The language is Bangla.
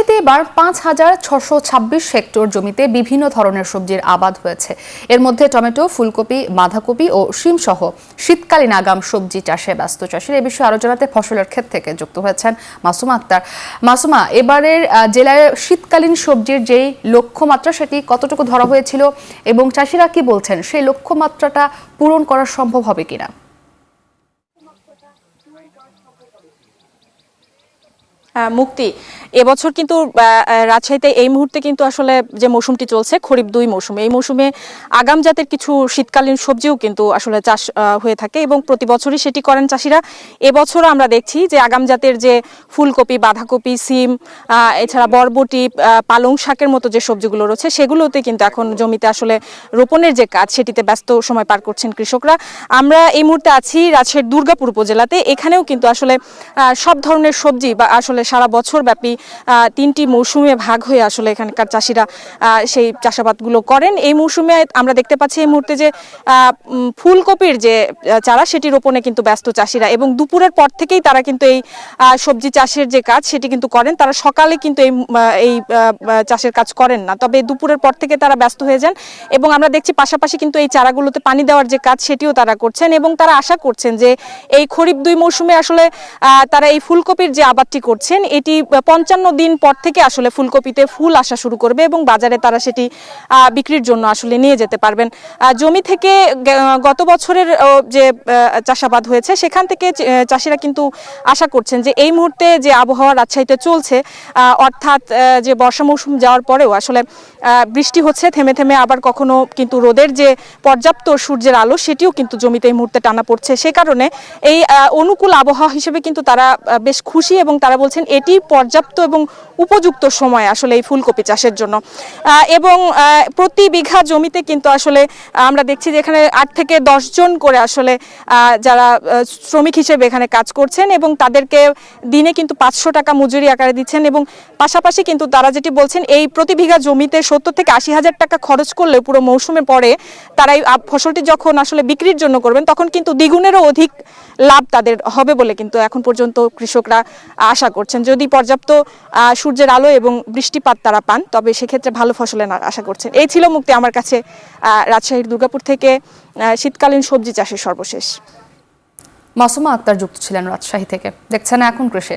রাজশাহীতে এবার ৫,৬২৬ হেক্টর জমিতে বিভিন্ন ধরনের সবজির আবাদ হয়েছে। এর মধ্যে টমেটো, ফুলকপি, বাঁধাকপি ও শিম সহ শীতকালীন আগাম সবজি চাষে ব্যস্ত চাষিরা। এ বিষয়ে আরো জানাতে ফসলের ক্ষেত থেকে যুক্ত হয়েছেন মাসুমা আক্তার। মাসুমা, এবারের জেলায় শীতকালীন সবজির যেই লক্ষ্যমাত্রা সেটি কতটুকু ধরা হয়েছিল এবং চাষিরা কি বলছেন সেই লক্ষ্যমাত্রাটা পূরণ করা সম্ভব হবে কিনা? মুক্তি এবছর কিন্তু রাজশাহীতে এই মুহূর্তে কিন্তু আসলে যে মৌসুমটি চলছে খরিফ ২ মৌসুম, এই মৌসুমে আগাম জাতের কিছু শীতকালীন সবজিও কিন্তু আসলে চাষ হয়ে থাকে এবং প্রতি বছরই সেটি করেন চাষিরা। এবছরও আমরা দেখছি যে আগাম জাতের যে ফুলকপি, বাঁধাকপি, সিম, এছাড়া বরবটি, পালং শাকের মতো যে সবজিগুলো রয়েছে সেগুলোতে কিন্তু এখন জমিতে আসলে রোপণের যে কাজ সেটিতে ব্যস্ত সময় পার করছেন কৃষকরা। আমরা এই মুহূর্তে আছি রাজশাহীর দুর্গাপুর উপজেলাতে। এখানেও কিন্তু আসলে সব ধরনের সবজি বা আসলে সারা বছর ব্যাপী ৩টি মৌসুমে ভাগ হয়ে আসলে এখানকার চাষিরা সেই চাষাবাদগুলো করেন। এই মৌসুমে আমরা দেখতে পাচ্ছি এই মুহূর্তে যে ফুলকপির যে চারা সেটি রোপণে কিন্তু ব্যস্ত চাষিরা এবং দুপুরের পর থেকেই তারা কিন্তু এই সবজি চাষের যে কাজ সেটি কিন্তু করেন। তারা সকালে কিন্তু এই চাষের কাজ করেন না, তবে দুপুরের পর থেকে তারা ব্যস্ত হয়ে যান এবং আমরা দেখছি পাশাপাশি কিন্তু এই চারাগুলোতে পানি দেওয়ার যে কাজ সেটিও তারা করছেন এবং তারা আশা করছেন যে এই খরিফ ২ মৌসুমে আসলে তারা এই ফুলকপির যে আবাদটি করছেন এটি ৫৫ দিন পর থেকে আসলে ফুলকপিতে ফুল আসা শুরু করবে এবং বাজারে তারা সেটি বিক্রির জন্য আসলে নিয়ে যেতে পারবেন। জমি থেকে গত বছরের যে চাষাবাদ হয়েছে সেখান থেকে চাষিরা কিন্তু আশা করছেন যে এই মুহূর্তে যে আবহাওয়া রাজশাহীতে চলছে, অর্থাৎ যে বর্ষা মৌসুম যাওয়ার পরেও আসলে বৃষ্টি হচ্ছে থেমে থেমে, আবার কখনো কিন্তু রোদের যে পর্যাপ্ত সূর্যের আলো সেটিও কিন্তু জমিতে এই মুহূর্তে টানা পড়ছে। সে কারণে এই অনুকূল আবহাওয়া হিসেবে কিন্তু তারা বেশ খুশি এবং তারা বলছেন এটি পর্যাপ্ত এবং উপযুক্ত সময় আসলে এই ফুলকপি চাষের জন্য। এবং প্রতি বিঘা জমিতে কিন্তু আসলে আমরা দেখছি যে এখানে ৮ থেকে ১০ জন করে আসলে যারা শ্রমিক হিসেবে এখানে কাজ করছেন এবং তাদেরকে দিনে কিন্তু ৫০০ টাকা মজুরি আকারে দিচ্ছেন এবং পাশাপাশি কিন্তু তারা যেটি বলছেন এই প্রতি বিঘা জমিতে ৭০ থেকে ৮০ হাজার টাকা খরচ করলে পুরো মৌসুমে পরে তারা এই ফসলটি যখন আসলে বিক্রির জন্য করবেন তখন কিন্তু দ্বিগুণেরও অধিক লাভ তাদের হবে বলে কিন্তু এখন পর্যন্ত কৃষকরা আশা করছেন। যদি পর্যাপ্ত সূর্যের আলো এবং বৃষ্টিপাত তারা পান তবে সেক্ষেত্রে ভালো ফসলের আশা করছেন। এই ছিল মুক্তি আমার কাছে রাজশাহীর দুর্গাপুর থেকে শীতকালীন সবজি চাষের সর্বশেষ। মাসুমা আক্তার যুক্ত ছিলেন রাজশাহী থেকে। দেখছেন এখন কৃষি।